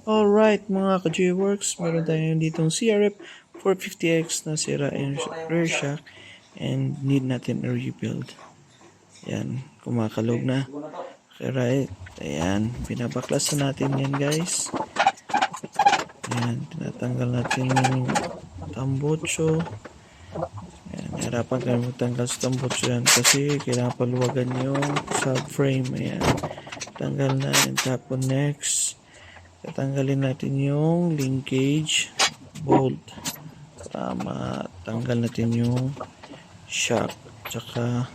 Alright mga ka-J-Works, meron tayo ditong CRF 450X na sira yung rear shock and need natin a rebuild. Yan, kumakalog na. Okay, right. Ayan, pinabaklas na natin yan guys. Ayan, tinatanggal natin yung tambutso. Ayan, harapan kami magtanggal sa tambutso yan kasi kailangan paluwagan yung subframe. Ayan, tanggal na. And tapos next, tatanggalin natin yung linkage bolt para matanggal natin yung shock, tsaka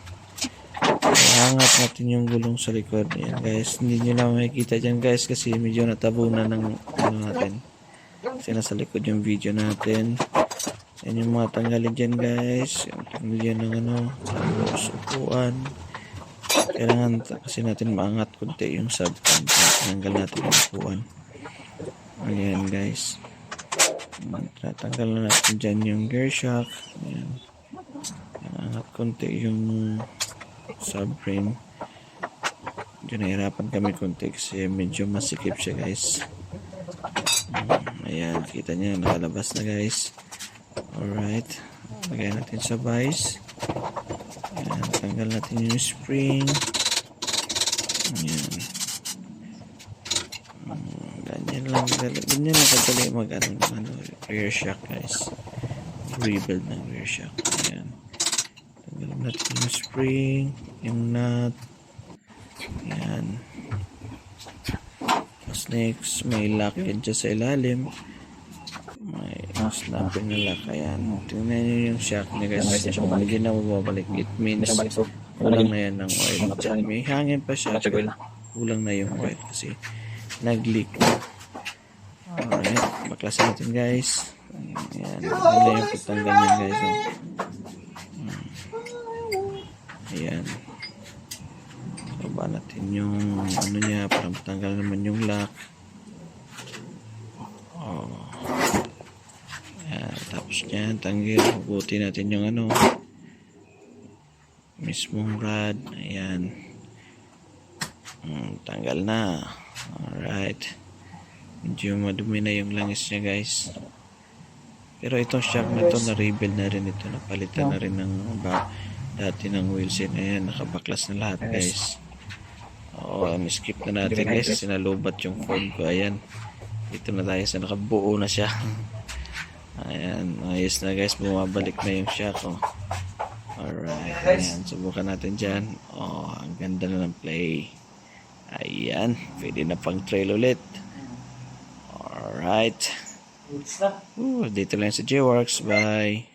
iangat natin yung gulong sa likod. Ayan guys, hindi nyo na makikita dyan guys kasi medyo natabunan ng ano natin kasi nasa likod yung video natin. Yan yung mga tanggalin dyan guys, yung tanggalin ng ano, tapos upuan. Kailangan kasi natin maangat kunti yung subframe, tanggal natin yung upuan. Ayan guys, tatanggal na natin dyan yung gear shock. Ayan, angat konti yung subframe. Medyo nahirapan kami konti kasi medyo masikip siya guys. Ayan, kita nyo nakalabas na guys. Alright, lagay natin sa vise. Ayan, tanggal natin yung spring. Ayan, ganyan lang kadali mag rear shock guys, rebuild ng rear shock. Ayan, tanggalin natin yung spring, yung nut. Ayan, tapos next may lock yan dyan sa ilalim, may snapping na lock. Ayan, tingnan nyo yung shock niya guys, hindi na mababalik. It means kulang na yan ng oil. May hangin pa siya, kulang na yung oil kasi nag-leak. Alright, baklasan natin guys. Ayan, wala yung pagtanggal yan guys. Ayan, baba natin yung ano niya para matanggal naman yung lock. Ayan, tapos yan, hugutin natin yung ano mismong rod. Ayan, tanggal na. Alright, medyo madumi na yung langis niya guys, pero itong shock na to na rebuild na rin ito, napalitan na rin ng dati ng wheelset. Ayan, nakabaklas na lahat guys. Skip na natin guys kasi nalubat yung phone ko. Ayan, dito na tayo sa nakabuo na siya. Ayan, ayos na guys, bumabalik na yung shock. Alright, ayan, subukan natin dyan. Ang ganda na ng play. Ayan, pwede na pang trail ulit. Alright, dito lang sa J-Works. Bye.